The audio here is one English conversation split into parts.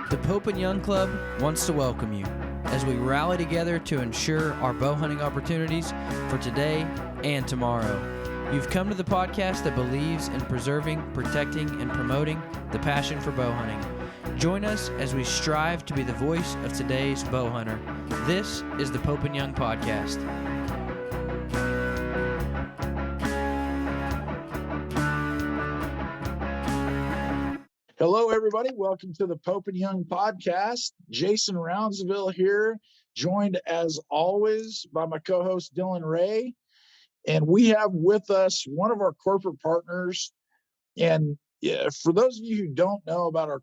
The Pope and Young Club wants to welcome you as we rally together to ensure our bow hunting opportunities for today and tomorrow. You've come to the podcast that believes in preserving, protecting, and promoting the passion for bow hunting. Join us as we strive to be the voice of today's bow hunter. This is the Pope and Young Podcast. Hello, everybody. Welcome to the Pope and Young Podcast. Jason Roundsville here, joined as always by my co-host Dylan Ray. And we have with us one of our corporate partners. And for those of you who don't know about our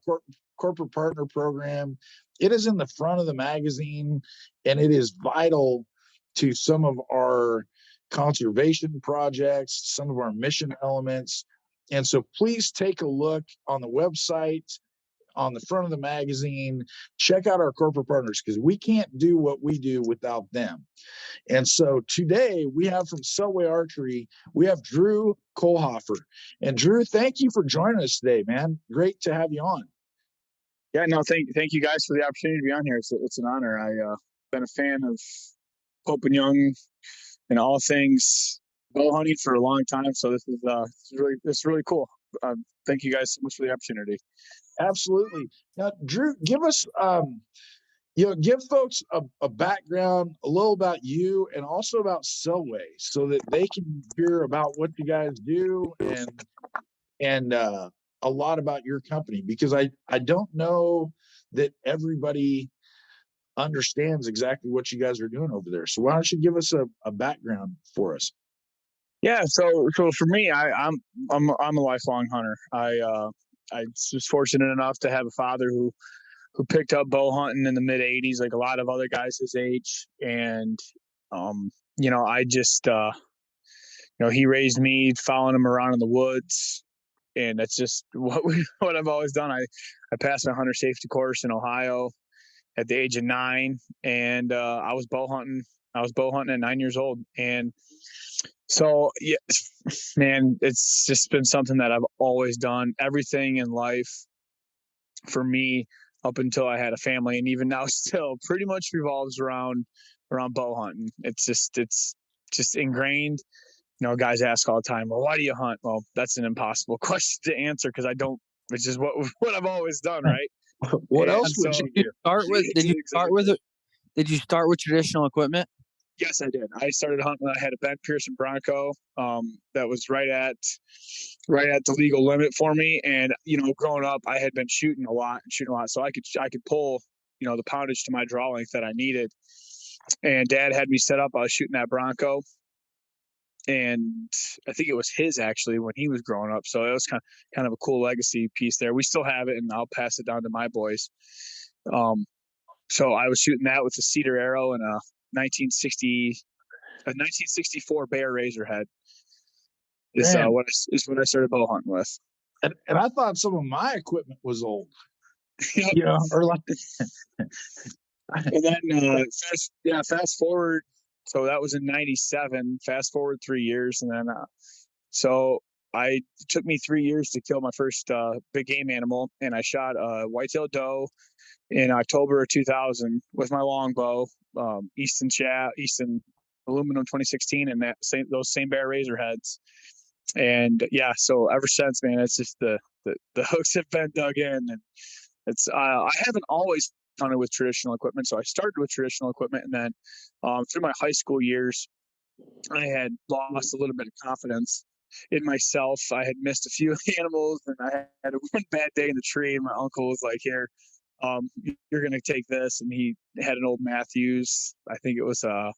corporate partner program, it is in the front of the magazine, and it is vital to some of our conservation projects, some of our mission elements. And so please take a look on the website, on the front of the magazine. Check out our corporate partners, because we can't do what we do without them. And so today we have from Selway Archery, we have Drew Kohlhofer. And Drew, thank you for joining us today, man. Great to have you on. Yeah, no, thank you guys for the opportunity to be on here. It's an honor. I've been a fan of Pope and Young and all things bow hunting for a long time. So this is really cool. Thank you guys so much for the opportunity. Absolutely. Now, Drew, give us, give folks a background, a little about you, and also about Selway, so that they can hear about what you guys do and a lot about your company, because I don't know that everybody understands exactly what you guys are doing over there. So why don't you give us a background for us? Yeah, so for me, I'm a lifelong hunter. I was fortunate enough to have a father who picked up bow hunting in the mid '80s, like a lot of other guys his age, and I just he raised me following him around in the woods, and that's just what I've always done. I passed my hunter safety course in Ohio at the age of 9, and I was bow hunting at 9 years old. And so, yeah, man, it's just been something that I've always done. Everything in life for me up until I had a family, and even now still, pretty much revolves around bow hunting. It's just ingrained. Guys ask all the time, well, why do you hunt? Well, that's an impossible question to answer, because I don't, which is what I've always done, right? What else would you start with? Did you start with traditional equipment? Yes, I did. I started hunting. I had a Ben Pearson Bronco that was right at the legal limit for me. And growing up, I had been shooting a lot, so I could pull the poundage to my draw length that I needed. And Dad had me set up. I was shooting that Bronco, and I think it was his actually when he was growing up. So it was kind of a cool legacy piece there. We still have it, and I'll pass it down to my boys. So I was shooting that with a cedar arrow and a 1964 Bear Razorhead. Is what I started bow hunting with. And I thought some of my equipment was old. Or like. And then fast forward. So that was in 97. Fast forward 3 years, and then so it took me 3 years to kill my first big game animal, and I shot a white-tailed doe in October of 2000 with my longbow, Easton aluminum 2016, and those same Bear Razorheads. And yeah, so ever since, man, it's just the hooks have been dug in, and it's I haven't always hunted with traditional equipment. So I started with traditional equipment, and then through my high school years, I had lost a little bit of confidence in myself. I had missed a few animals, and I had one bad day in the tree, and my uncle was like, here, you're going to take this. And he had an old Matthews. I think it was a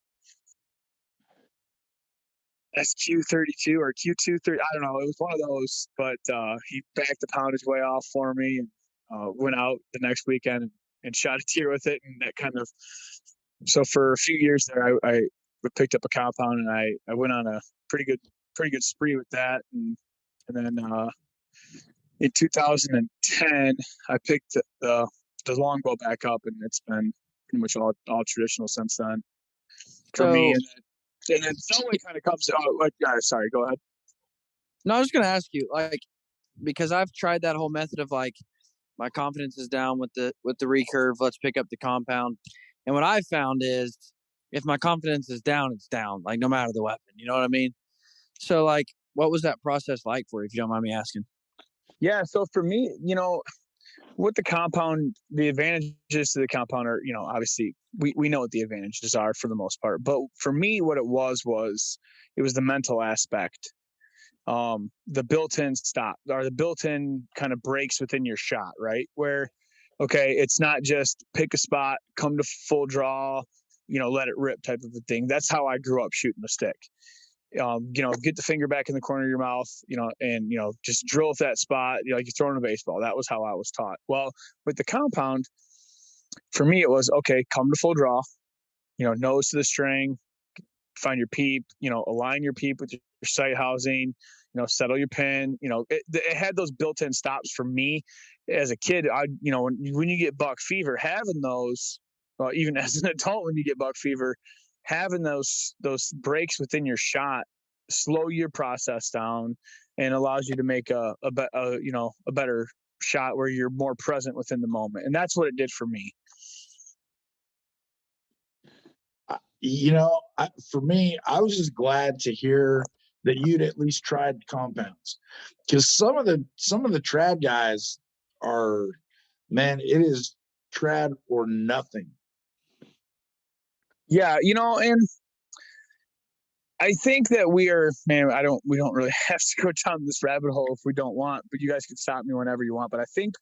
SQ32 or Q230. I don't know. It was one of those, but he backed the poundage way off for me, and went out the next weekend and shot a deer with it. And that kind of, so for a few years there, I picked up a compound, and I went on a pretty good spree with that. And then in 2010, I picked the longbow back up, and it's been pretty much all traditional since then for me. And then Selway kind of comes out. Sorry, go ahead. No, I was going to ask you, because I've tried that whole method of My confidence is down with the recurve. Let's pick up the compound. And what I found is if my confidence is down, it's down, like no matter the weapon. You know what I mean? So like, what was that process like for you, if you don't mind me asking? Yeah. So for me, with the compound, the advantages to the compound are, obviously we know what the advantages are for the most part. But for me, what it was it was the mental aspect. The built-in stop or the built-in kind of breaks within your shot, right? Where, okay, it's not just pick a spot, come to full draw, let it rip type of a thing. That's how I grew up shooting the stick. Get the finger back in the corner of your mouth, and just drill at that spot, like you're throwing a baseball. That was how I was taught. Well, with the compound, for me, it was okay, come to full draw, nose to the string, find your peep, align your peep with your sight housing, settle your pin. It had those built-in stops for me as a kid. When you get buck fever, having those, even as an adult, when you get buck fever, having those breaks within your shot slow your process down and allows you to make a better shot where you're more present within the moment. And that's what it did for me. For me, I was just glad to hear that you'd at least tried compounds, because some of the trad guys are, man, it is trad or nothing. Yeah, and I think that we don't really have to go down this rabbit hole if we don't want, but you guys can stop me whenever you want. But I think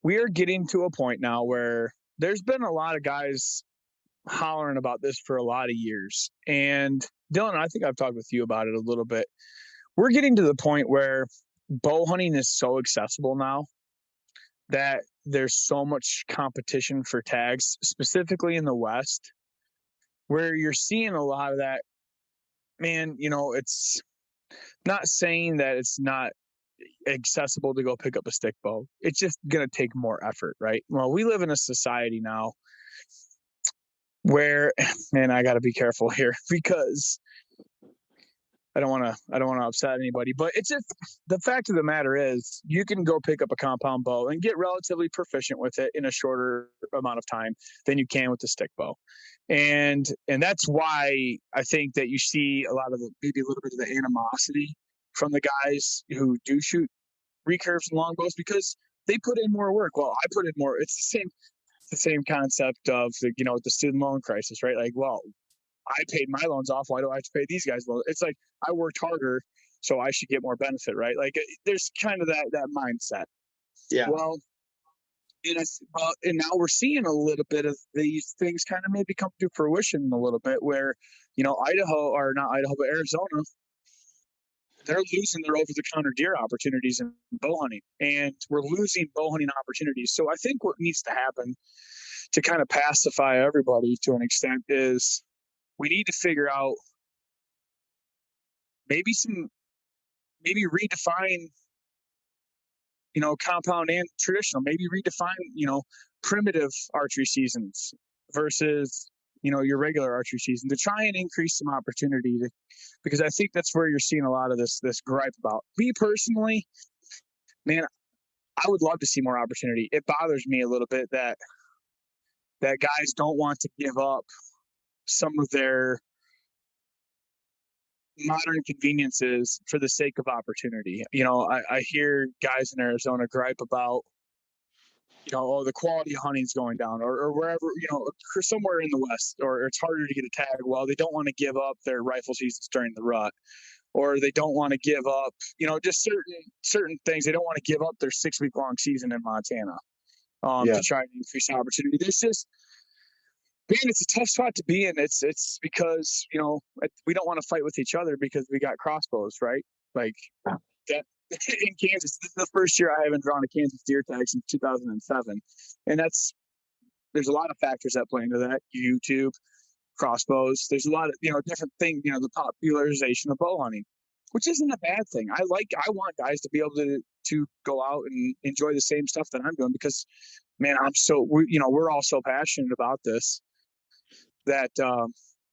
we are getting to a point now where there's been a lot of guys hollering about this for a lot of years. And Dylan, I think I've talked with you about it a little bit. We're getting to the point where bow hunting is so accessible now that there's so much competition for tags, specifically in the West, where you're seeing a lot of that. Man, it's not saying that it's not accessible to go pick up a stick bow. It's just going to take more effort, right? Well, we live in a society now where, man, I got to be careful here because I don't want to upset anybody, but it's just the fact of the matter is you can go pick up a compound bow and get relatively proficient with it in a shorter amount of time than you can with the stick bow. And that's why I think that you see a lot of maybe a little bit of the animosity from the guys who do shoot recurves and longbows because they put in more work. Well, I put in more. It's the same concept of the student loan crisis, right? Like, well, I paid my loans off. Why do I have to pay these guys loans? It's like I worked harder, so I should get more benefit, right? Like there's kind of that mindset. Yeah. Well, and now we're seeing a little bit of these things kind of maybe come to fruition a little bit, where Idaho, or not Idaho, but Arizona, they're losing their over-the-counter deer opportunities in bow hunting, and we're losing bow hunting opportunities. So I think what needs to happen to kind of pacify everybody to an extent is we need to figure out maybe redefine, compound and traditional, maybe redefine, primitive archery seasons versus, your regular archery season to try and increase some opportunity because I think that's where you're seeing a lot of this gripe about. Me personally, man, I would love to see more opportunity. It bothers me a little bit that guys don't want to give up some of their modern conveniences for the sake of opportunity. I hear guys in Arizona gripe about, the quality of hunting's going down or wherever, or somewhere in the West, or it's harder to get a tag. Well, they don't want to give up their rifle seasons during the rut, or they don't want to give up, just certain things. They don't want to give up their 6-week long season in Montana to try and increase opportunity. There's just, man, it's a tough spot to be in. It's because, we don't want to fight with each other because we got crossbows, right? Like that in Kansas. This is the first year I haven't drawn a Kansas deer tag since 2007. And there's a lot of factors that play into that. YouTube, crossbows. There's a lot of, different things, the popularization of bow hunting, which isn't a bad thing. I want guys to be able to go out and enjoy the same stuff that I'm doing because, man, we're all so passionate about this that,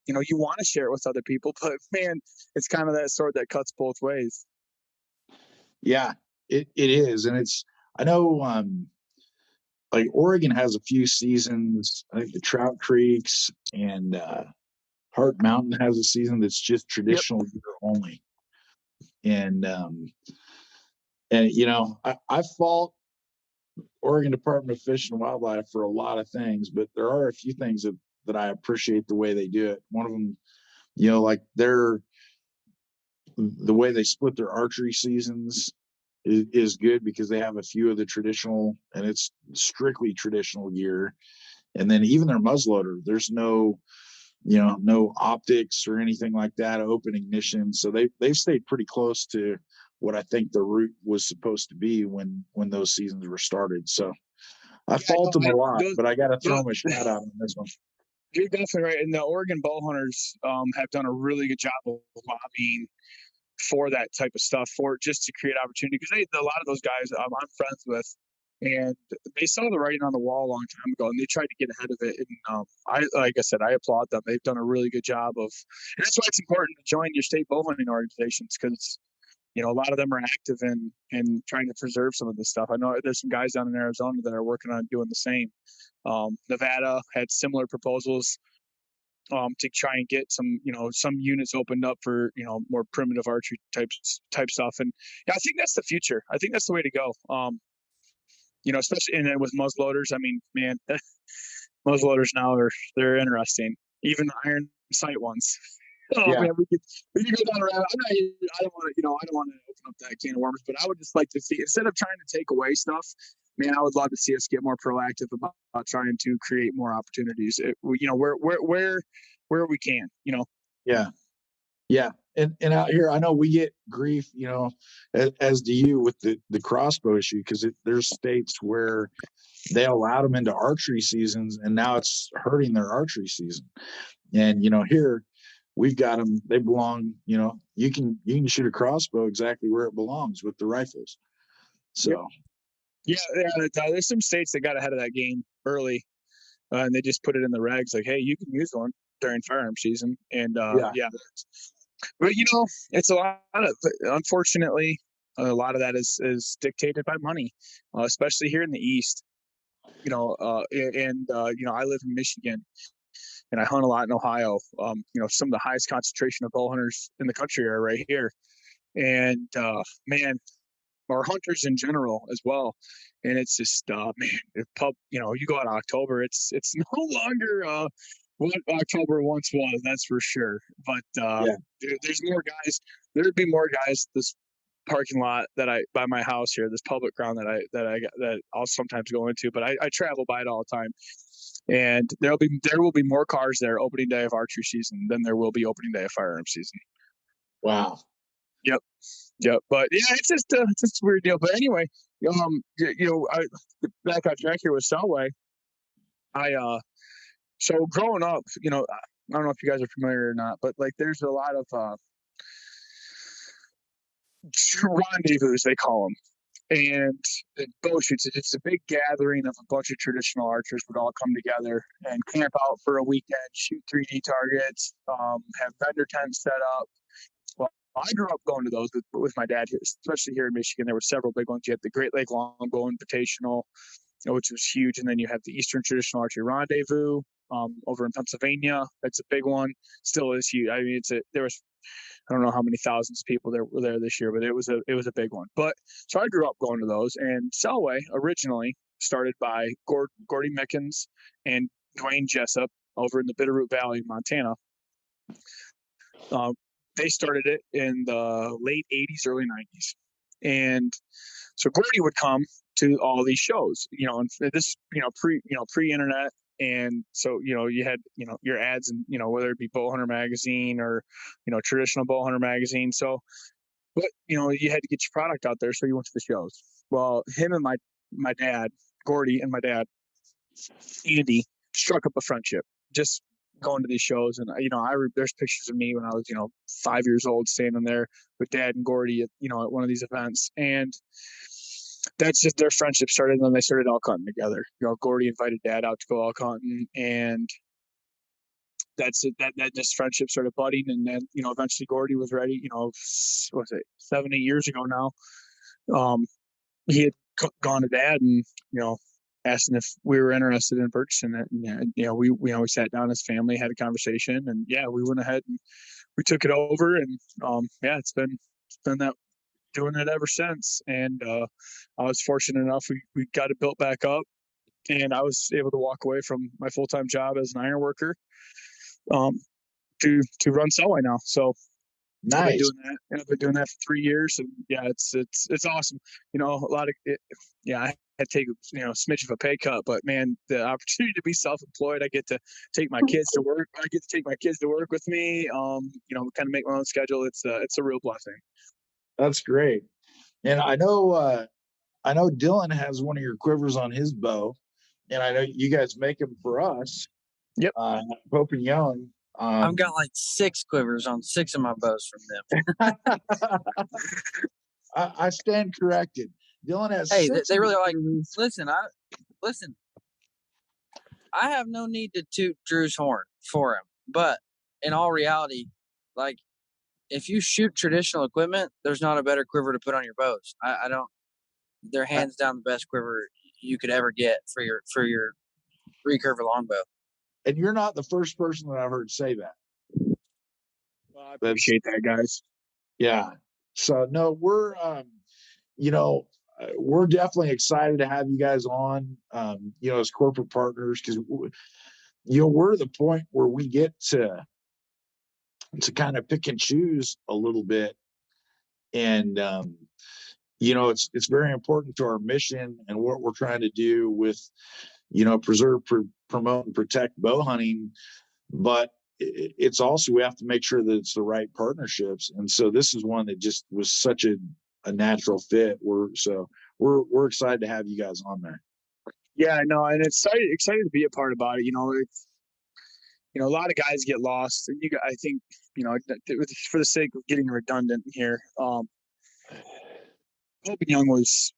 you want to share it with other people, but man, it's kind of that sword that cuts both ways. Yeah, it is. And I know, like Oregon has a few seasons. I think the Trout Creeks and Hart Mountain has a season that's just Yep. traditional year only. And I fault Oregon Department of Fish and Wildlife for a lot of things, but there are a few things that I appreciate the way they do it. One of them, like the way they split their archery seasons is good because they have a few of the traditional, and it's strictly traditional gear. And then even their muzzleloader, there's no optics or anything like that, open ignition. So they've stayed pretty close to what I think the route was supposed to be when those seasons were started. So I fault them a lot, but I got to throw them a shout out on this one. You're definitely right. And the Oregon bow hunters have done a really good job of lobbying for that type of stuff, for just to create opportunity. Because a lot of those guys I'm friends with, and they saw the writing on the wall a long time ago, and they tried to get ahead of it. And like I said, I applaud them. They've done a really good job of, and that's why it's important to join your state bow hunting organizations, because a lot of them are active in trying to preserve some of this stuff. I know there's some guys down in Arizona that are working on doing the same. Nevada had similar proposals to try and get some units opened up for more primitive archery type stuff. And yeah, I think that's the future. I think that's the way to go. Especially and then with muzzleloaders. I mean, man, muzzleloaders now they're interesting. Even the iron sight ones. Oh Yeah. man, we could go down around. I don't want to open up that can of worms, but I would just like to see, instead of trying to take away stuff, man, I would love to see us get more proactive about trying to create more opportunities. Where we can. Yeah. Yeah. And out here, I know we get grief, as do you with the crossbow issue, because there's states where they allowed them into archery seasons, and now it's hurting their archery season. And here we've got them; they belong. You can shoot a crossbow exactly where it belongs with the rifles. So yeah, there's some states that got ahead of that game early, and they just put it in the regs like, hey, you can use one during firearm season, and yeah. But it's a lot of, unfortunately, a lot of that is dictated by money, especially here in the East. I live in Michigan, and I hunt a lot in Ohio. Some of the highest concentration of bow hunters in the country are right here, and man, or hunters in general as well. And it's just man, you go out October, it's no longer what October once was, that's for sure. But there's more guys. There'd be more guys this parking lot by my house here, this public ground that I'll sometimes go into, but I travel by it all the time. And there will be more cars there opening day of archery season than there will be opening day of firearm season. Wow. Yep. But yeah, it's just a weird deal. But anyway, back on track here with Selway. So growing up, I don't know if you guys are familiar or not, but like there's a lot of rendezvous, they call them. And bow shoots, it's a big gathering of a bunch of traditional archers would all come together and camp out for a weekend, shoot 3D targets, have vendor tents set up. Well, I grew up going to those with my dad here, especially here in Michigan. There were several big ones. You had the Great Lake Longbow Invitational, which was huge. And then you have the Eastern Traditional Archery Rendezvous over in Pennsylvania. That's a big one. Still is huge. I mean, there was, I don't know how many thousands of people there were there this year, but it was a big one. But so I grew up going to those. And Selway originally started by Gordy Mickens and Dwayne Jessup over in the Bitterroot Valley, Montana. They started it in the late 80s, early 90s. And so Gordy would come to all these shows, and this, pre-internet. And so, you had, your ads and, whether it be Bowhunter Magazine or, traditional Bowhunter Magazine. So, but, you had to get your product out there. So you went to the shows. Well, him and my dad, Gordy, and my dad, Andy, struck up a friendship just going to these shows. And, there's pictures of me when I was, 5 years old standing there with Dad and Gordy at one of these events. And that's just their friendship started. And then they started elk hunting together. Gordy invited Dad out to go elk hunting, and that's it. That this friendship started budding. And then, eventually Gordy was ready, what was it, 7-8 years ago now. He had gone to Dad and, asked him if we were interested in purchasing it. And, we sat down as family, had a conversation, and we went ahead and we took it over. And it's been that doing it ever since. And I was fortunate enough we got it built back up, and I was able to walk away from my full-time job as an iron worker to run Selway now. So Nice. I've been doing that for 3 years, and it's awesome. A lot of it, I had to take a smidge of a pay cut, but man, the opportunity to be self-employed, I get to take my kids to work. I get to take my kids to work with me. Kind of make my own schedule. It's a real blessing. That's great. And I know Dylan has one of your quivers on his bow, and I know you guys make them for us. Yep. Pope and Young. I've got like 6 quivers on 6 of my bows from them. I stand corrected. Dylan has. Hey, 6 they really like. Listen. I have no need to toot Drew's horn for him, but in all reality, like, if you shoot traditional equipment, there's not a better quiver to put on your bows. I don't. They're hands down the best quiver you could ever get for your recurve longbow. And you're not the first person that I've heard say that. Well, I appreciate that, guys. Yeah. So no, we're we're definitely excited to have you guys on, as corporate partners, because we're at the point where we get to kind of pick and choose a little bit, and it's very important to our mission and what we're trying to do with preserve, promote, and protect bow hunting, but it's also, we have to make sure that it's the right partnerships. And so this is one that just was such a natural fit. We're excited to have you guys on there. Yeah, no, and it's excited to be a part about it. A lot of guys get lost. I think, for the sake of getting redundant here, Pope and Young was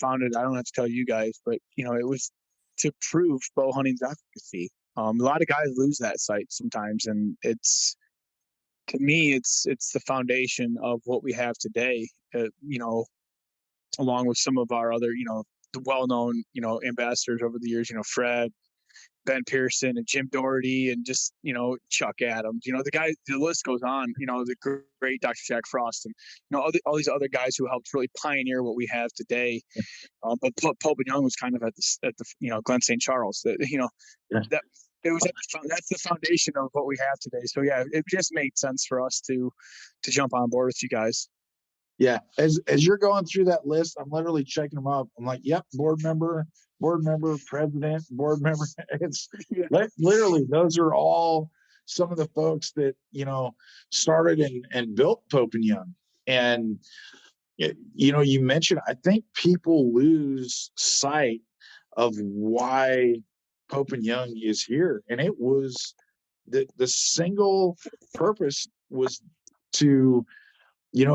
founded. I don't have to tell you guys, but it was to prove bow hunting's efficacy. A lot of guys lose that sight sometimes, and to me, it's the foundation of what we have today. Along with some of our other, the well-known, ambassadors over the years, Fred, Ben Pearson, and Jim Doherty, and just, Chuck Adams, the list goes on, the great Dr. Jack Frost, and, all these other guys who helped really pioneer what we have today. But Pope and Young was kind of at the Glen St. Charles, that's the foundation of what we have today. So yeah, it just made sense for us to jump on board with you guys. Yeah, as you're going through that list, I'm literally checking them up. I'm like, yep, board member, president, board member. It's literally, those are all some of the folks that started and built Pope and Young. And you mentioned, I think people lose sight of why Pope and Young is here, and it was the single purpose was to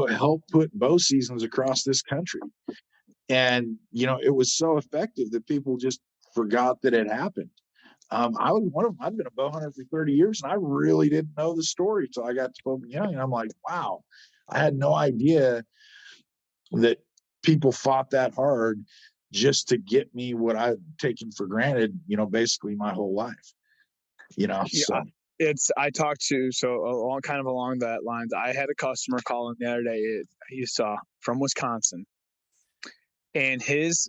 help put bow seasons across this country. And, it was so effective that people just forgot that it happened. I was one of them. I've been a bow hunter for 30 years, and I really didn't know the story until I got to Pope and Young. And I'm like, wow, I had no idea that people fought that hard just to get me what I've taken for granted, basically my whole life. So. I talked to, along that lines, I had a customer call in the other day. He's from Wisconsin, and he's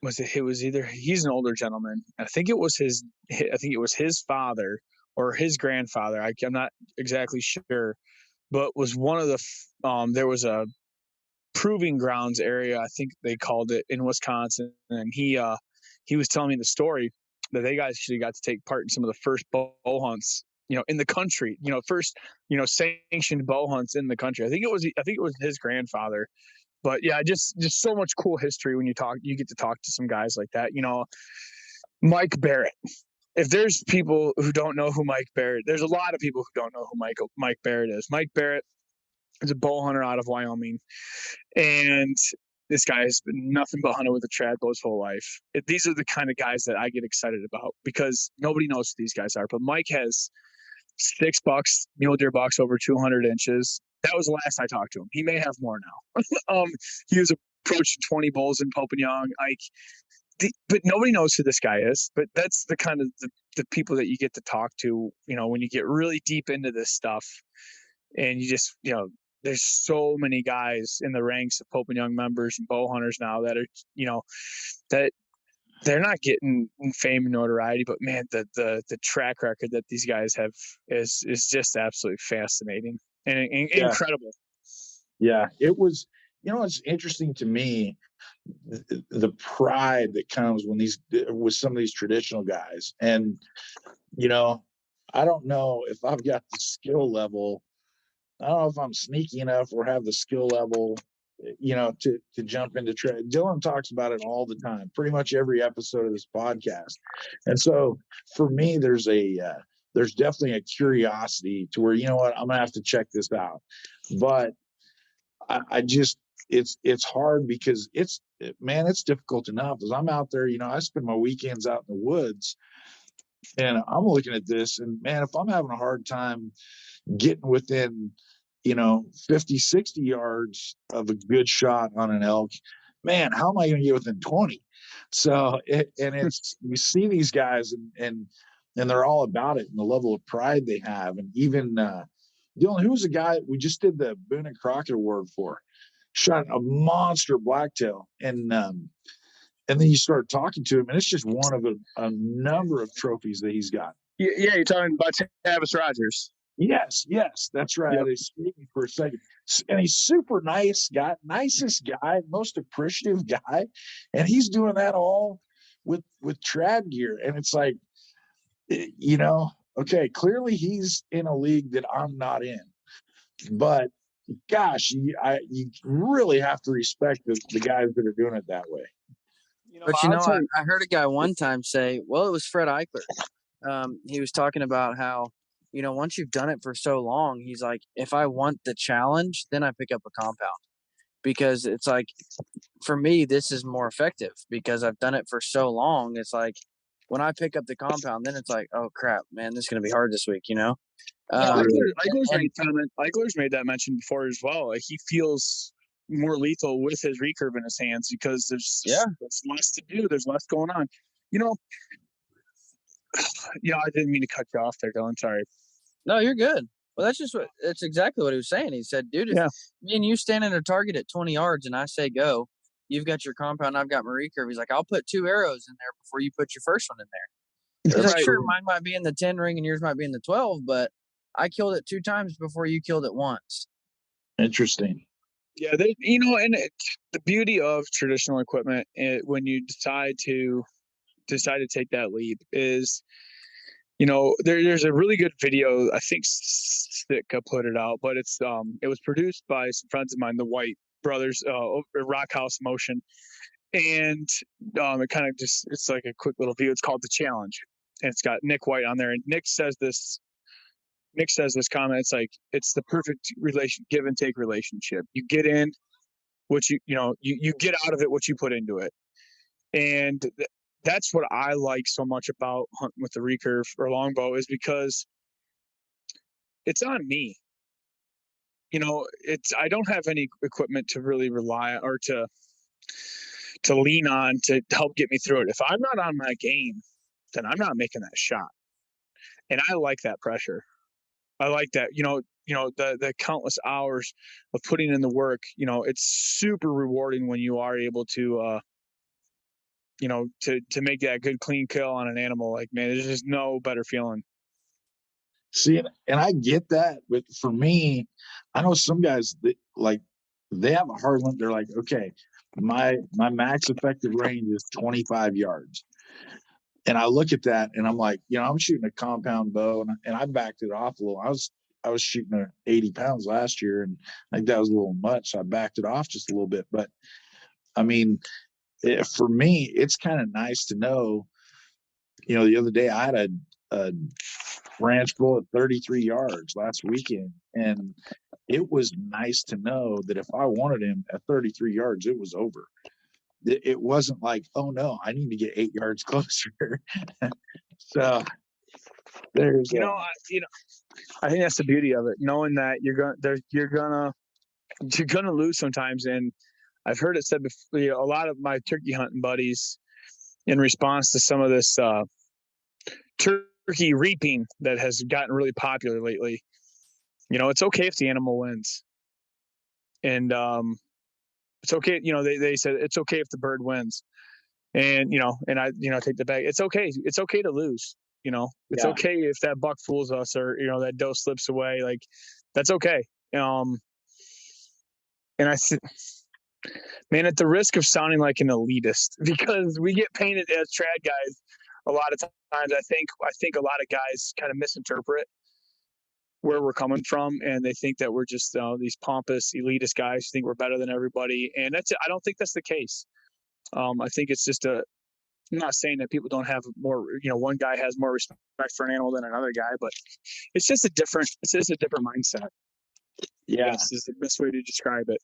an older gentleman. I think it was his father or his grandfather. I'm not exactly sure, but was one of the there was a proving grounds area, I think they called it, in Wisconsin, and he was telling me the story that they actually got to take part in some of the first bow hunts, in the country, first, sanctioned bow hunts in the country. I think it was his grandfather. But yeah, just so much cool history when you get to talk to some guys like that. Mike Barrett. If there's people who don't know who Mike Barrett, there's a lot of people who don't know who Mike Barrett is. Mike Barrett is a bow hunter out of Wyoming, and this guy has been nothing but hunted with a trad bow his whole life. These are the kind of guys that I get excited about because nobody knows who these guys are. But Mike has 6 bucks, mule deer bucks over 200 inches. That was the last I talked to him. He may have more now. He was approaching 20 bulls in Pope and Young. but nobody knows who this guy is. But that's the kind of the people that you get to talk to, when you get really deep into this stuff, and you just, there's so many guys in the ranks of Pope and Young members and bow hunters now that are, that they're not getting fame and notoriety, but man, the track record that these guys have is just absolutely fascinating and incredible. Yeah, it was. It's interesting to me the pride that comes with some of these traditional guys, and I don't know if I've got the skill level. I don't know if I'm sneaky enough or have the skill level, to jump into trade. Dylan talks about it all the time, pretty much every episode of this podcast. And so for me, there's definitely a curiosity to where, I'm gonna have to check this out. But I just, it's hard because it's difficult enough as I'm out there, I spend my weekends out in the woods and I'm looking at this and man, if I'm having a hard time getting within 50, 60 yards of a good shot on an elk, man, how am I going to get within 20? So it's you see these guys and they're all about it and the level of pride they have. And even Dylan, who was the guy we just did the Boone and Crockett Award for, shot a monster blacktail, and then you start talking to him and it's just one of a number of trophies that he's got. Yeah, you're talking about Tavis Rogers. Yes, that's right. Yep. I speak for a second. And he's super nice guy, nicest guy, most appreciative guy. And he's doing that all with trad gear. And it's like, okay, clearly he's in a league that I'm not in. But gosh, you really have to respect the guys that are doing it that way. But I heard a guy one time say, well, it was Fred Eichler. He was talking about how, once you've done it for so long, he's like, if I want the challenge, then I pick up a compound, because it's like, for me, this is more effective because I've done it for so long. It's like when I pick up the compound, then it's like, oh crap, man, this is going to be hard this week, Eichler's made that mention before as well. Like, he feels more lethal with his recurve in his hands because there's less to do. There's less going on. I didn't mean to cut you off there, Dylan. Sorry. No, you're good. Well, that's exactly what he was saying. He said, dude, if me and you stand at a target at 20 yards and I say go, you've got your compound, I've got my recurve. He's like, I'll put 2 arrows in there before you put your first one in there. He's like, sure, mine might be in the 10 ring and yours might be in the 12, but I killed it 2 times before you killed it once. Interesting. Yeah, and the beauty of traditional equipment, when you decide to take that leap, is, there's a really good video. I think Stika put it out, but it was produced by some friends of mine, the White brothers, Rock House Motion, and it kind of it's like a quick little view. It's called The Challenge, and it's got Nick White on there, and Nick says this comment. It's like, it's the perfect give and take relationship. You get in what you get out of it what you put into it, and that's what I like so much about hunting with the recurve or longbow, is because it's on me. I don't have any equipment to really rely on or to lean on to help get me through it. If I'm not on my game, then I'm not making that shot. And I like that pressure. I like that, the countless hours of putting in the work. It's super rewarding when you are able to to make that good clean kill on an animal. Like, man, there's just no better feeling. See, and I get that, but for me, I know some guys that they have a hard limit. They're like, okay, my max effective range is 25 yards. And I look at that and I'm like, I'm shooting a compound bow and I backed it off a little. I was shooting 80 pounds last year and I think that was a little much. So I backed it off just a little bit. But I mean, for me, it's kind of nice to know, the other day I had a branch bull at 33 yards last weekend. And it was nice to know that if I wanted him at 33 yards, it was over. It wasn't like, oh no, I need to get 8 yards closer. So there's, I think that's the beauty of it, knowing that you're gonna lose sometimes. And I've heard it said before, a lot of my turkey hunting buddies, in response to some of this turkey reaping that has gotten really popular lately. It's okay if the animal wins. And it's okay. They said it's okay if the bird wins. And, and I, take the bag. It's okay. It's okay to lose. It's okay if that buck fools us or, that doe slips away. Like, that's okay. And man, at the risk of sounding like an elitist, because we get painted as trad guys a lot of times. I think a lot of guys kind of misinterpret where we're coming from, and they think that we're just these pompous elitist guys who think we're better than everybody. And I don't think that's the case. I think it's just I'm not saying that people don't have more, one guy has more respect for an animal than another guy, but it's just a different mindset. Yeah. This is the best way to describe it.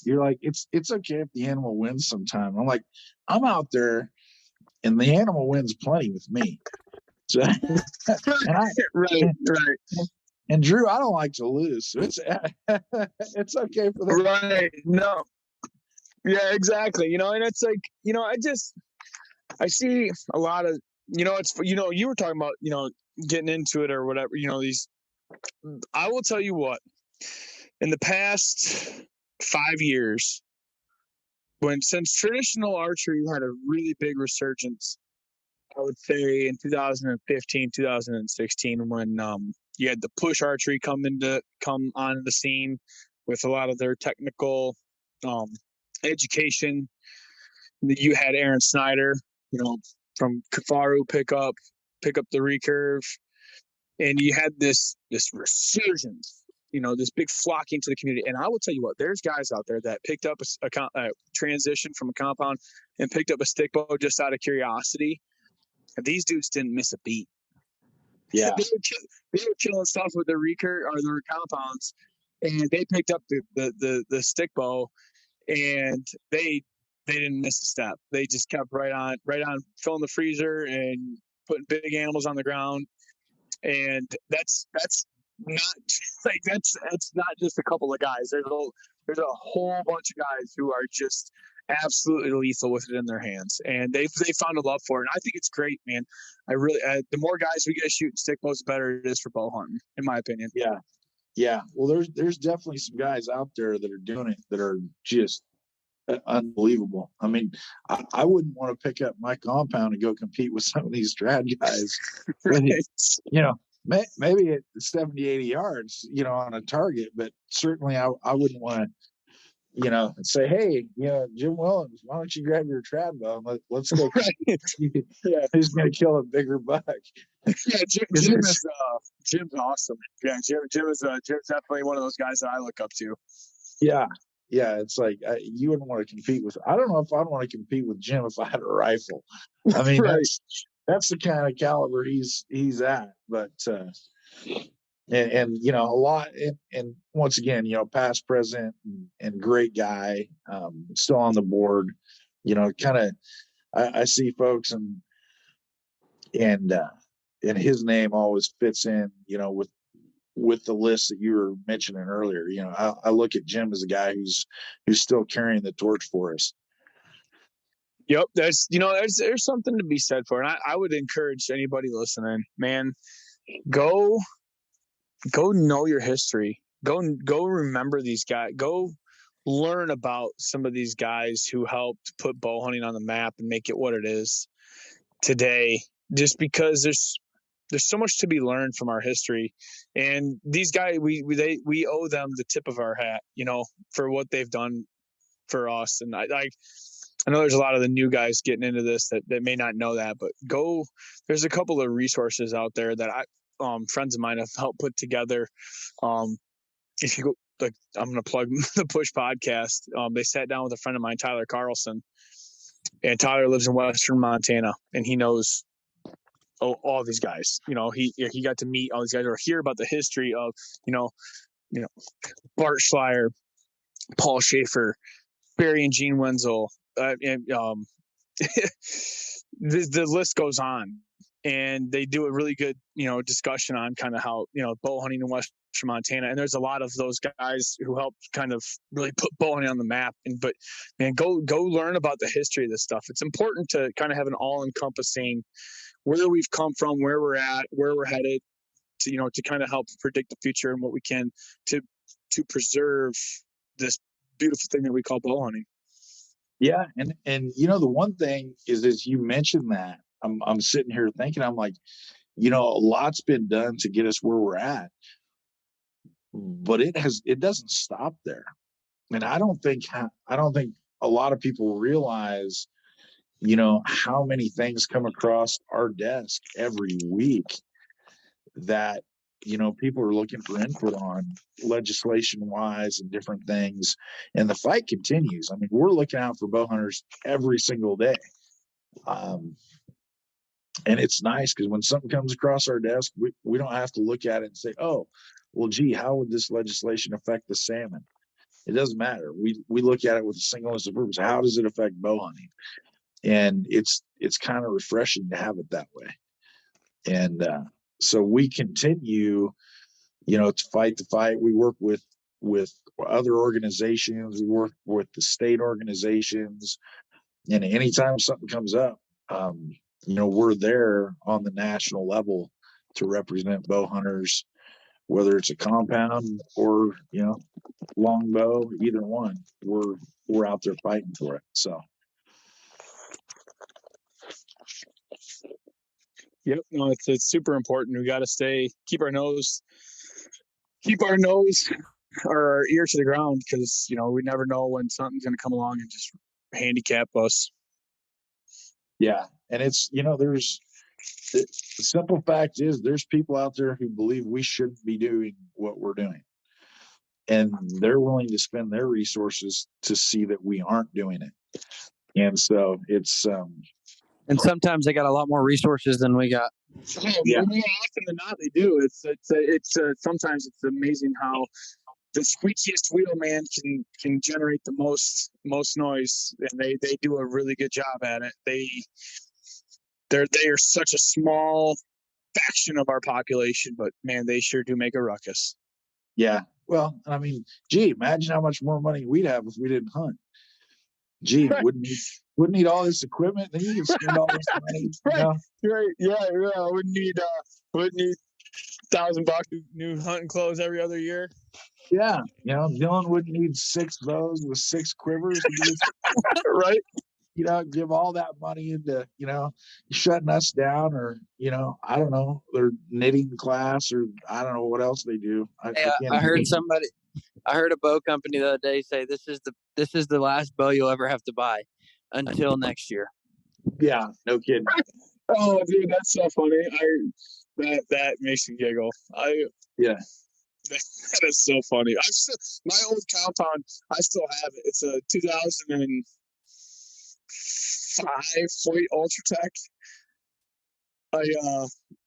You're like, it's okay if the animal wins sometime. I'm like, I'm out there and the animal wins plenty with me. So, right. And Drew, I don't like to lose. So it's okay for them. Right. No. Yeah, exactly. And it's like, I see a lot of, it's, you were talking about, getting into it or whatever, I will tell you what, in the past 5 years, since traditional archery had a really big resurgence, I would say in 2015, 2016, when you had the push archery come on the scene with a lot of their technical education. You had Aaron Snyder, from Kafaru pick up the recurve, and you had this resurgence, this big flocking to the community. And I will tell you what, there's guys out there that picked up a transition from a compound and picked up a stick bow just out of curiosity. And these dudes didn't miss a beat. Yeah, they were killing stuff with their recurve or their compounds, and they picked up the stick bow, and they didn't miss a step. They just kept right on filling the freezer and putting big animals on the ground. And that's not like that's not just a couple of guys. There's a whole bunch of guys who are just absolutely lethal with it in their hands, and they found a love for it. And I think it's great, man. I really the more guys we get shooting stick bows, the better it is for bow hunting, in my opinion. Yeah. Well, there's definitely some guys out there that are doing it that are just unbelievable. I mean, I wouldn't want to pick up my compound and go compete with some of these trad guys. Right. Maybe at 70, 80 yards, on a target, but certainly I wouldn't want to, say, hey, Jim Willems, why don't you grab your trad bow and let's go. Yeah. Who's going to kill a bigger buck? Yeah, Jim's awesome. Yeah, Jim is definitely one of those guys that I look up to. Yeah, it's like you wouldn't want to compete with. I don't know if I'd want to compete with Jim if I had a rifle. I mean, right. that's the kind of caliber he's at. But and a lot. And once again, past, present, and great guy, still on the board. Kind of I see folks and his name always fits in. With the list that you were mentioning earlier, I look at Jim as a guy who's still carrying the torch for us. Yep, there's something to be said for it. And I would encourage anybody listening, man, go know your history. Go remember these guys. Go learn about some of these guys who helped put bow hunting on the map and make it what it is today. Just because there's so much to be learned from our history, and these guys, we owe them the tip of our hat, for what they've done for us. And I know there's a lot of the new guys getting into this that may not know that, but there's a couple of resources out there that friends of mine have helped put together. If you go, like, I'm going to plug the Push podcast. They sat down with a friend of mine, Tyler Carlson, and Tyler lives in Western Montana, and he knows all these guys. He got to meet all these guys or hear about the history of, Bart Schleier, Paul Schaefer, Barry and Gene Wenzel, and the list goes on. And they do a really good, discussion on kind of how, bow hunting in Western Montana, and there's a lot of those guys who helped kind of really put bow hunting on the map. But man, go learn about the history of this stuff. It's important to kind of have an all-encompassing where we've come from, where we're at, where we're headed, to kind of help predict the future and what we can to preserve this beautiful thing that we call bow hunting. Yeah, and the one thing is, as you mentioned that, I'm sitting here thinking, I'm like, a lot's been done to get us where we're at, but it doesn't stop there. And I don't think a lot of people realize, how many things come across our desk every week that people are looking for input on, legislation wise and different things. And the fight continues. I mean, we're looking out for bow hunters every single day. And it's nice because when something comes across our desk, we don't have to look at it and say, oh, well, gee, how would this legislation affect the salmon? It doesn't matter. We look at it with a single list of purpose. How does it affect bow hunting? And it's kind of refreshing to have it that way. And so we continue, to fight the fight. We work with other organizations. We work with the state organizations. And anytime something comes up, we're there on the national level to represent bow hunters, whether it's a compound or, longbow, either one. We're out there fighting for it. So. Yep. No, it's super important. We got to keep our nose or our ear to the ground, because, we never know when something's going to come along and just handicap us. Yeah. And it's, the simple fact is there's people out there who believe we shouldn't be doing what we're doing. And they're willing to spend their resources to see that we aren't doing it. And so it's, and sometimes they got a lot more resources than we got. Yeah. More often than not, they do. It's sometimes it's amazing how the squeakiest wheel man can generate the most noise, and they do a really good job at it. They are such a small faction of our population, but man, they sure do make a ruckus. Yeah. Well, I mean, gee, imagine how much more money we'd have if we didn't hunt. Gee, right. wouldn't need all this equipment. Then you can spend all this money. Right. Yeah. Wouldn't need $1,000 new hunting clothes every other year. Yeah. Dylan wouldn't need 6 bows with 6 quivers. Right. Give all that money into, shutting us down, or, I don't know, their knitting class, or I don't know what else they do. I heard a bow company the other day say this is the last bow you'll ever have to buy until next year. Yeah, no kidding. Oh, dude, that's so funny. That makes me giggle. Yeah. That is so funny. My old compound, I still have it. It's a 2005 Fleet Ultratech.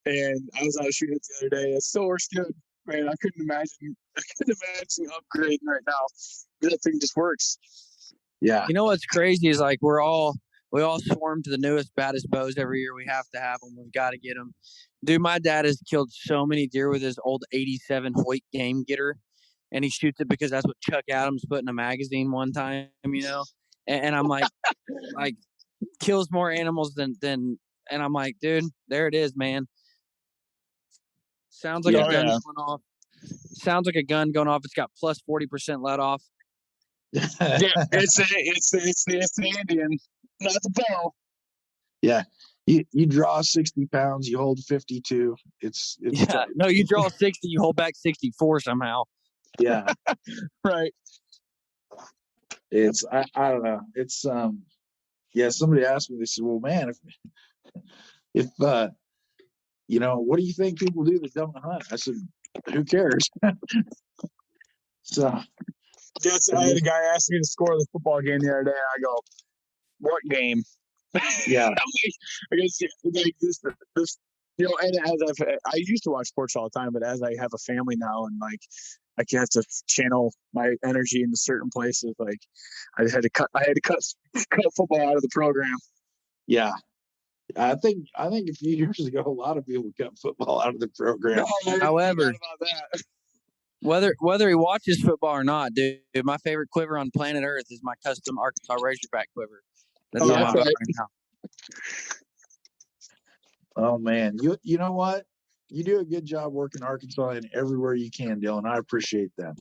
And I was out shooting it the other day. It still works good, man. I couldn't imagine upgrading right now. That thing just works. Yeah. You know what's crazy is like we all swarm to the newest, baddest bows every year. We have to have them. We've got to get them. Dude, my dad has killed so many deer with his old 87 Hoyt Game Getter, and he shoots it because that's what Chuck Adams put in a magazine one time, And I'm like, kills more animals than. And I'm like, dude, there it is, man. Sounds like a gun going off. Sounds like a gun going off. It's got plus 40% let off. Yeah, it's the Indian, not the bow. Yeah, you draw 60 pounds, you hold 52. It's tough. No, you draw 60, you hold back 64 somehow. Yeah, right. It's I don't know. It's yeah. Somebody asked me. They said, "Well, man, if what do you think people do that don't hunt?" I said, "Who cares?" So. Yes, I had a guy ask me to score the football game the other day, and I go, "What game?" Yeah, I guess like this, and I used to watch sports all the time, but as I have a family now, and like I have to channel my energy into certain places, like I had to cut football out of the program. Yeah, I think a few years ago, a lot of people cut football out of the program. However, Whether he watches football or not, dude, my favorite quiver on planet Earth is my custom Arkansas Razorback quiver. That's on my boat right now. Oh man, you know what? You do a good job working Arkansas and everywhere you can, Dylan. I appreciate that.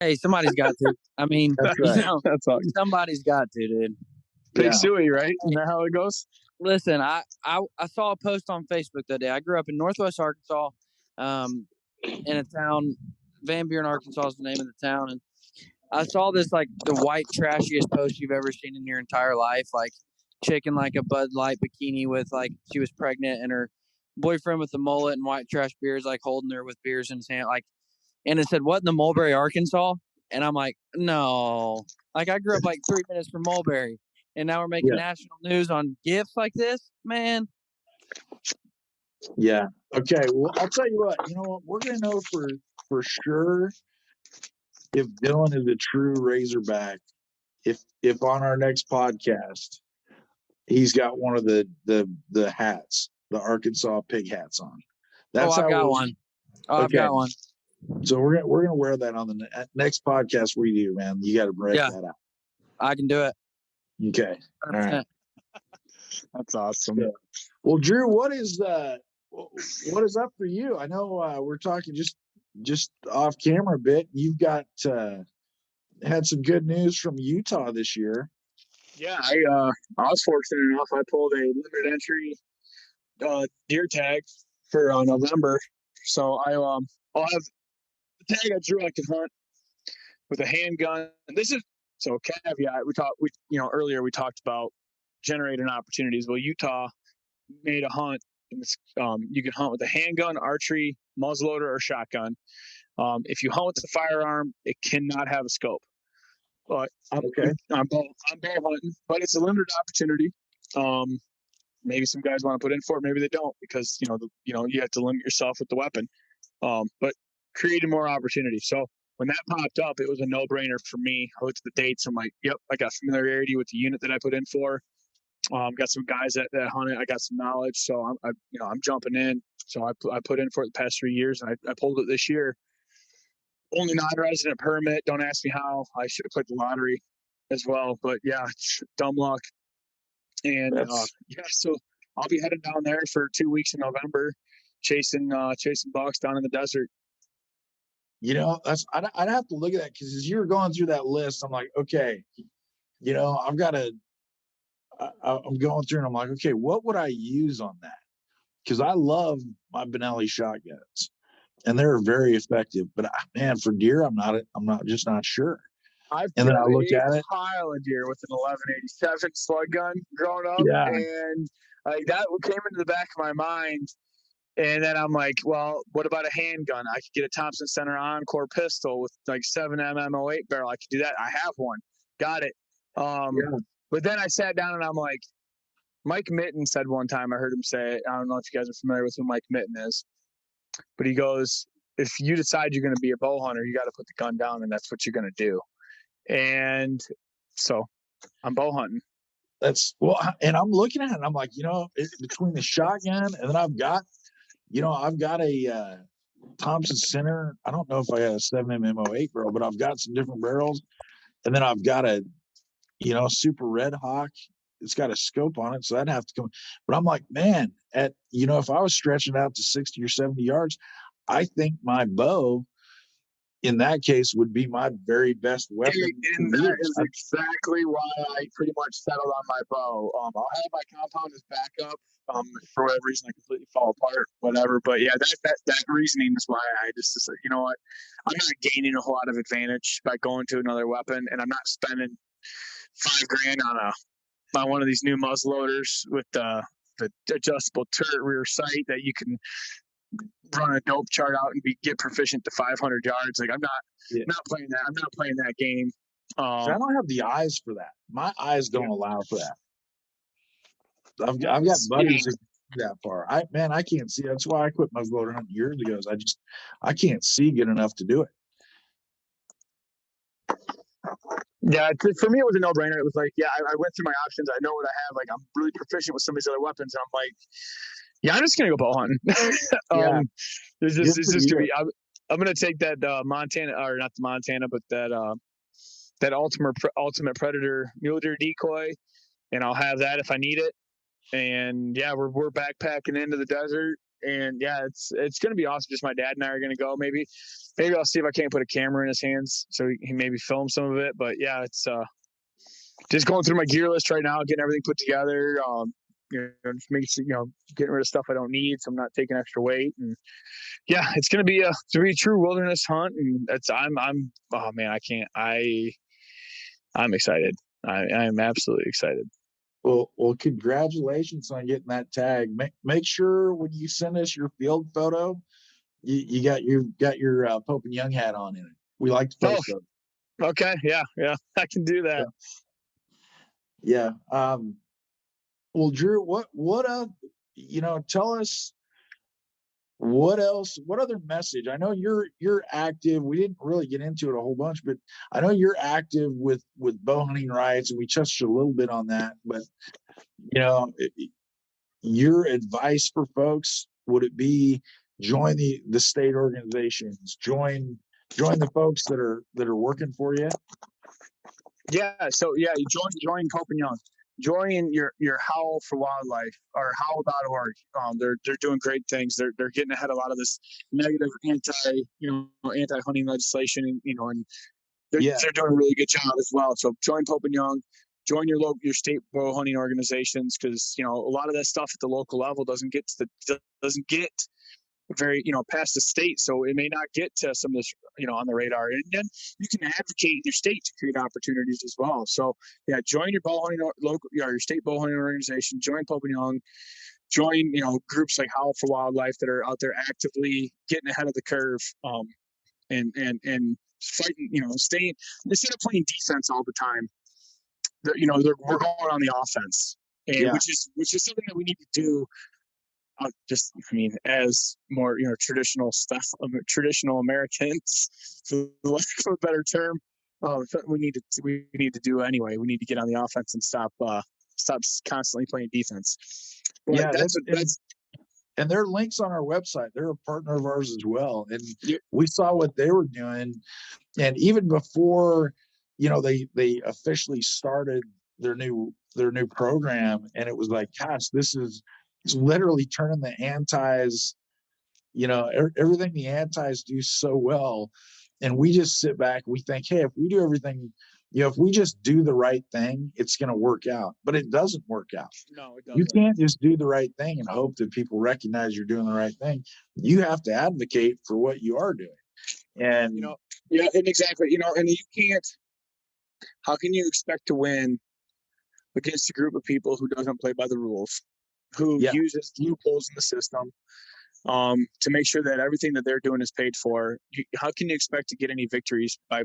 Hey, somebody's got to. I mean, That's right. That's awesome. somebody's got to, dude. Pig suey, right? Isn't that how it goes? Listen, I saw a post on Facebook that day. I grew up in Northwest Arkansas, in a town, Van Buren, Arkansas is the name of the town, and I saw this like the white trashiest post you've ever seen in your entire life, like chick in like a Bud Light bikini with like she was pregnant and her boyfriend with the mullet and white trash beers like holding her with beers in his hand, like, and it said, "What in the Mulberry, Arkansas?" And I'm like, no, like I grew up like 3 minutes from Mulberry, and now we're making national news on gifts like this, man. Yeah. Okay. Well, I'll tell you what. You know what? We're gonna know for sure if Dylan is a true Razorback if on our next podcast he's got one of the hats, the Arkansas pig hats on. That's I've got one. I've got one. So we're gonna wear that on the next podcast we do, man. You got to break that out. I can do it. Okay. 100%. All right. That's awesome. Yeah. Well, Drew, what is up for you? I know we're talking just off camera a bit. You've got had some good news from Utah this year. Yeah, I was fortunate enough. I pulled a limited entry deer tag for November, so I'll have the tag I drew. I can hunt with a handgun. And this is so caveat. Earlier we talked about generating opportunities. Well, Utah made a hunt. You can hunt with a handgun, archery, muzzleloader, or shotgun. If you hunt with a firearm, it cannot have a scope. But I'm bow hunting, but it's a limited opportunity. Maybe some guys want to put in for it, maybe they don't, because you have to limit yourself with the weapon. But creating more opportunity. So when that popped up, it was a no-brainer for me. I looked at the dates. I'm like, yep, I got familiarity with the unit that I put in for. Got some guys that hunt it. I got some knowledge, so I'm jumping in. So I put in for it the past 3 years, and I pulled it this year. Only non-resident permit. Don't ask me how. I should have played the lottery as well. But yeah, dumb luck. And so I'll be heading down there for 2 weeks in November, chasing bucks down in the desert. I'd have to look at that, because as you were going through that list, I'm like, okay, I'm going through and I'm like, okay, what would I use on that? Because I love my Benelli shotguns, and they're very effective. But man, for deer, I'm not sure. I've and then I looked at it, pile of deer with an 1187 slug gun growing up, and that came into the back of my mind. And then I'm like, well, what about a handgun? I could get a Thompson Center Encore pistol with like 7mm 08 barrel. I could do that. I have one. Got it. But then I sat down and I'm like, Mike Mitten said one time, I heard him say, I don't know if you guys are familiar with who Mike Mitten is, but he goes, if you decide you're going to be a bow hunter, you got to put the gun down, and that's what you're going to do. And so I'm bow hunting. And I'm looking at it and I'm like, between the shotgun, and then I've got a Thompson Center. I don't know if I had a 7mm 08 barrel, but I've got some different barrels. And then I've got a, Super Red Hawk. It's got a scope on it, so that'd have to come. But I'm like, man, if I was stretching out to 60 or 70 yards, I think my bow, in that case, would be my very best weapon. And that is exactly why I pretty much settled on my bow. I'll have my compound as backup. For whatever reason, I completely fall apart, whatever. But yeah, that reasoning is why I just said, you know what, I'm not gaining a whole lot of advantage by going to another weapon, and I'm not spending $5,000 on one of these new muzzleloaders with the adjustable turret rear sight that you can run a dope chart out and get proficient to 500 yards. Like I'm not playing that. I'm not playing that game. I don't have the eyes for that. My eyes don't allow for that. I've got buddies that that far. I can't see. That's why I quit muzzleloader hunting years ago. I can't see good enough to do it. Yeah, for me, it was a no-brainer. It was like, I went through my options. I know what I have. Like, I'm really proficient with some of these other weapons. And I'm like, I'm just gonna go bow hunting. It's just gonna be. I'm gonna take that Montana, or not the Montana, but that ultimate predator mule deer decoy, and I'll have that if I need it. And yeah, we're backpacking into the desert, and yeah, it's gonna be awesome. Just my dad and I are gonna go. Maybe I'll see if I can't put a camera in his hands so he maybe film some of it. But yeah, it's just going through my gear list right now, getting everything put together. Just making getting rid of stuff I don't need, so I'm not taking extra weight. And yeah, it's gonna be a true wilderness hunt, and I'm oh man, I'm excited. I'm absolutely excited. Well, congratulations on getting that tag. Make sure when you send us your field photo, you got your Pope and Young hat on in it. We like to post those. Okay, yeah, I can do that. Yeah. Well, Drew, tell us what else, what other message? I know you're active. We didn't really get into it a whole bunch, but I know you're active with bow hunting rights, and we touched a little bit on that. But your advice for folks, would it be join the state organizations, join the folks that are working for you? Yeah, so yeah, you join Pope and Young. Join your Howl for Wildlife, or howl.org. They're doing great things. They're getting ahead of a lot of this negative anti-hunting legislation, and they're doing a really good job as well. So join Pope and Young, join your state bow hunting organizations, because a lot of that stuff at the local level doesn't get very past the state, so it may not get to some of this on the radar. And then you can advocate in your state to create opportunities as well. So yeah, join your bow hunting your state bow hunting organization, join Pope and Young, join groups like Howl for Wildlife that are out there actively getting ahead of the curve, and fighting, staying, instead of playing defense all the time. We're going on the offense, and which is something that we need to do. As more traditional Americans, for lack of a better term, we need to do anyway. We need to get on the offense and stop constantly playing defense. But and there are links on our website. They're a partner of ours as well, and we saw what they were doing, and even before they officially started their new program, and it was like, gosh, it's literally turning the antis, everything the antis do so well. And we just sit back and we think, hey, if we do everything, if we just do the right thing, it's going to work out. But it doesn't work out. No, it doesn't. You can't just do the right thing and hope that people recognize you're doing the right thing. You have to advocate for what you are doing. And, and exactly, and you can't, how can you expect to win against a group of people who doesn't play by the rules, who uses loopholes in the system to make sure that everything that they're doing is paid for? How can you expect to get any victories by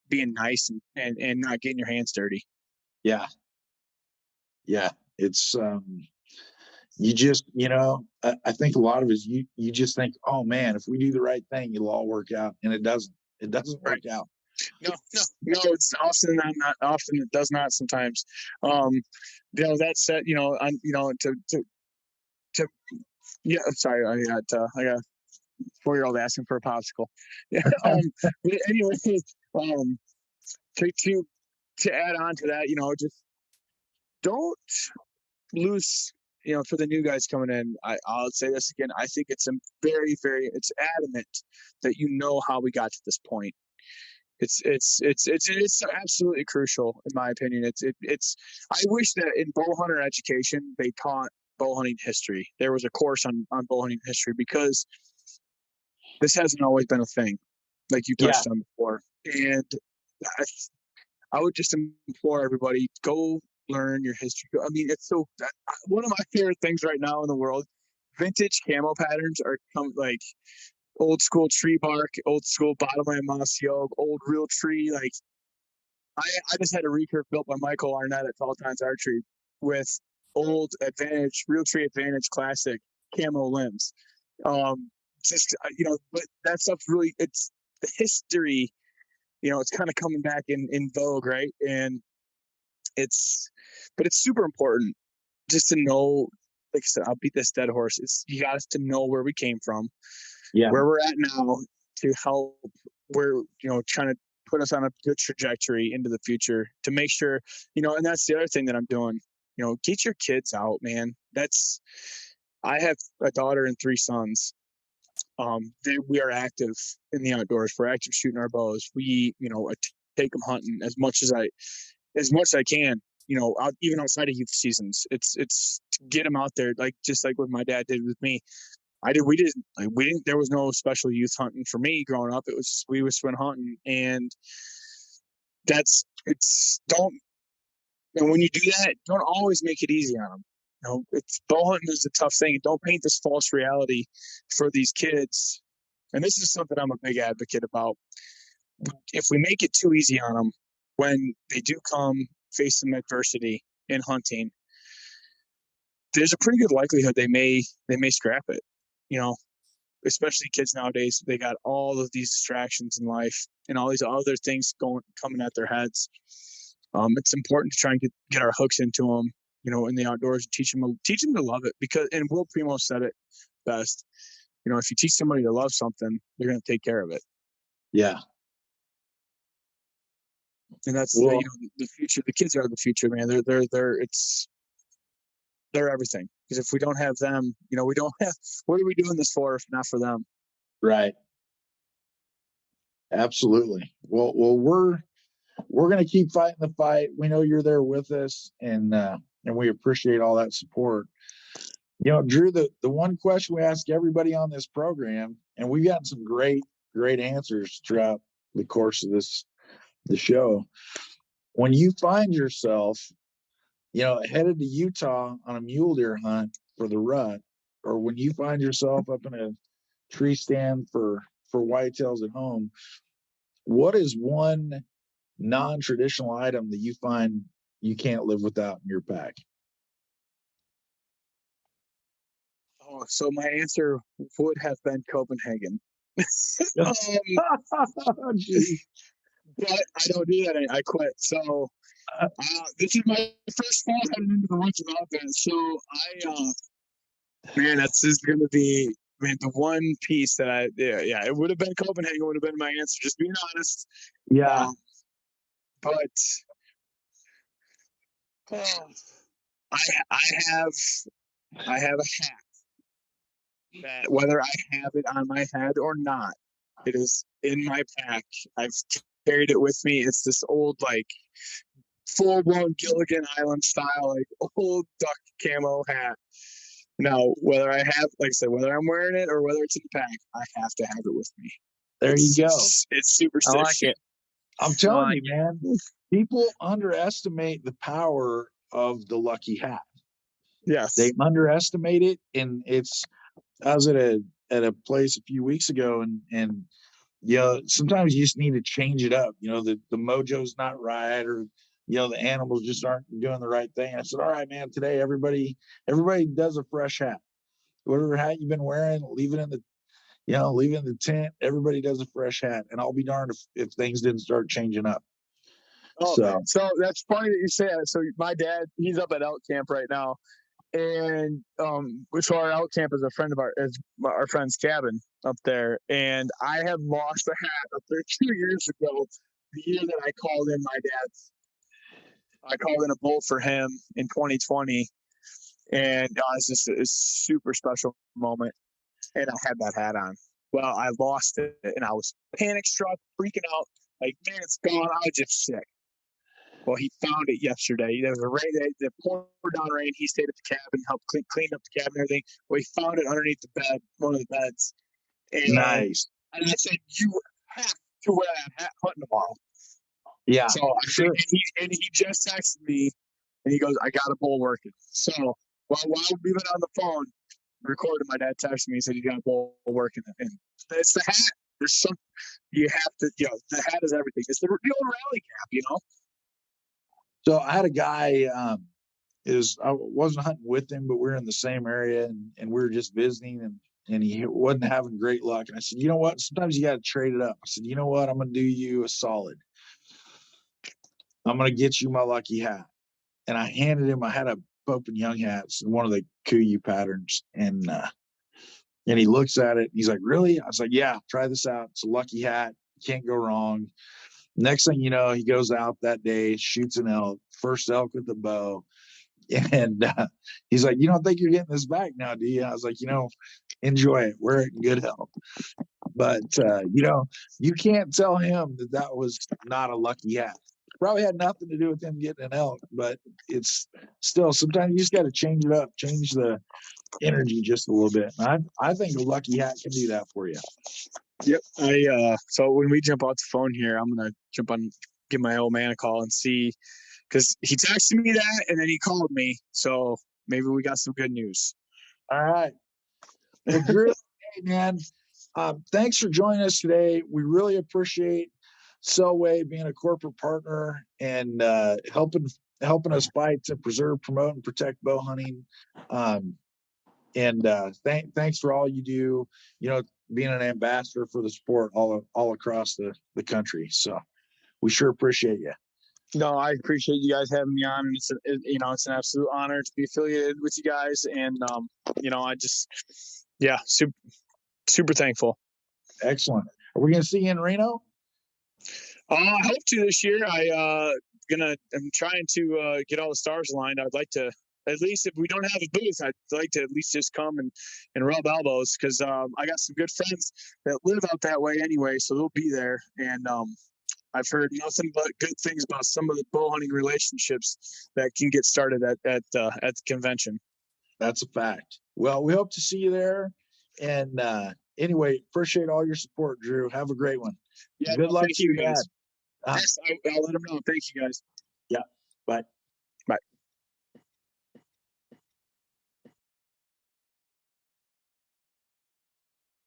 being nice and not getting your hands dirty? Yeah. It's you just I think a lot of it is you just think, oh man, if we do the right thing, it'll all work out, and it doesn't work out. No, it's often not often, it does not sometimes. That said, I'm sorry, I got a 4-year-old asking for a popsicle. Yeah. Anyway, to add on to that, just don't lose. For the new guys coming in, I'll say this again. I think it's it's adamant that how we got to this point. It's absolutely crucial, in my opinion. I wish that in bow hunter education they taught bow hunting history. There was a course on bow hunting history, because this hasn't always been a thing, like you touched on before. And I would just implore everybody, go learn your history. It's one of my favorite things right now in the world. Vintage camo patterns are like old school tree bark, old school bottomland mossy oak, old real tree. Like I just had a recurve built by Michael Arnett at Tall Times Archery with old real tree advantage classic camo limbs. But that stuff's really, it's the history. It's kind of coming back in vogue, right? And it's super important just to know. Like I said, I'll beat this dead horse. You got us to know where we came from, where we're at now, to help. We're, trying to put us on a good trajectory into the future to make sure, and that's the other thing that I'm doing. Get your kids out, man. I have a daughter and 3 sons. We are active in the outdoors. We're active shooting our bows. We, I take them hunting as much as I can. Even outside of youth seasons, it's to get them out there, just like what my dad did with me. We didn't. There was no special youth hunting for me growing up. We was went hunting, and don't. And when you do that, don't always make it easy on them. It's bow hunting is a tough thing. Don't paint this false reality for these kids. And this is something I'm a big advocate about. If we make it too easy on them, when they do come face some adversity in hunting, there's a pretty good likelihood they may scrap it. Especially kids nowadays, they got all of these distractions in life and all these other things coming at their heads. It's important to try and get our hooks into them, in the outdoors, and teach them to love it, because, and Will Primo said it best, if you teach somebody to love something, they're going to take care of it. Yeah. And that's the future. The kids are the future, man. They're everything. Because if we don't have them, we don't have. What are we doing this for if not for them? Right. Absolutely. Well, we're going to keep fighting the fight. We know you're there with us, and we appreciate all that support. Drew, the one question we ask everybody on this program, and we've gotten some great answers throughout the course of the show. When you find yourself, headed to Utah on a mule deer hunt for the rut, or when you find yourself up in a tree stand for whitetails at home, what is one non-traditional item that you find you can't live without in your pack? Oh, so my answer would have been Copenhagen. Oh, but I don't do that. I quit. So this is my first fall heading into the woods without that. So this is going to be, the one piece that it would have been Copenhagen, would have been my answer. Just being honest. Yeah. But I have a hat that, whether I have it on my head or not, it is in my pack. I've carried it with me. It's this old, full-blown Gilligan Island style, old duck camo hat. Now, whether I have, like I said, whether I'm wearing it or whether it's in the pack, I have to have it with me. There you go. It's superstition. I like it. I'm telling you, man, people underestimate the power of the lucky hat. Yes. They underestimate it. And I was at a place a few weeks ago, and sometimes you just need to change it up. The mojo's not right, or the animals just aren't doing the right thing. I said, all right, man, today everybody does a fresh hat. Whatever hat you've been wearing, leave it in the tent. Everybody does a fresh hat, and I'll be darned if things didn't start changing up. Oh, so that's funny that you say that. So my dad, he's up at elk camp right now, and so our elk camp is a friend of our friend's cabin up there, and I had lost a hat up there 2 years ago. The year that I called in a bull for him in 2020, and it's just a super special moment. And I had that hat on. Well, I lost it, and I was panic struck, freaking out, like, man, it's gone. I was just sick. Well, he found it yesterday. There was a rain, the poured down rain. He stayed at the cabin, helped clean up the cabin and everything. Well, he found it underneath the bed, one of the beds. And, nice. And I said, you have to wear that hat hunting tomorrow. Yeah. So and he just texted me, and he goes, I got a bull working. So while we've been on the phone recording, my dad texted me and said, you got a bull working. And it's the hat. There's some, you have to, the hat is everything. It's the old rally cap, So I had a guy, I wasn't hunting with him, but we were in the same area, and we were just visiting, and he wasn't having great luck. And I said, you know what? Sometimes you got to trade it up. I said, you know what? I'm going to do you a solid. I'm going to get you my lucky hat. And I handed him, I had a Pope and Young hats, one of the Kuyu patterns. And And he looks at it. He's like, really? I was like, yeah, try this out. It's a lucky hat. Can't go wrong. Next thing you know, he goes out that day, shoots an elk, first elk with the bow. And he's like, you don't think you're getting this back now, do you? I was like, enjoy it. Wear it in good health. But, you can't tell him that was not a lucky hat. Probably had nothing to do with him getting an elk, but it's still, sometimes you just got to change it up, change the energy just a little bit. And I think a lucky hat can do that for you. Yep. So when we jump off the phone here, I'm gonna jump on, give my old man a call and see, because he texted me that and then he called me. So maybe we got some good news. All right. Well, Drew, hey man, thanks for joining us today. We really appreciate Selway being a corporate partner and helping us fight to preserve, promote, and protect bow hunting. Thanks for all you do. Being an ambassador for the sport all across the country. So we sure appreciate you. No, I appreciate you guys having me on. It's an absolute honor to be affiliated with you guys, and super thankful. Excellent. Are we going to see you in Reno? I hope to this year. I'm trying to get all the stars aligned. I'd like to, at least if we don't have a booth, I'd like to at least just come and rub elbows, because I got some good friends that live out that way anyway, so they'll be there. And I've heard nothing but good things about some of the bow hunting relationships that can get started at the convention. That's a fact. Well, we hope to see you there. And anyway, appreciate all your support, Drew. Have a great one. Yeah, good luck thank you, guys. Dad. Yes, I'll let them know. Thank you, guys. Yeah. Bye.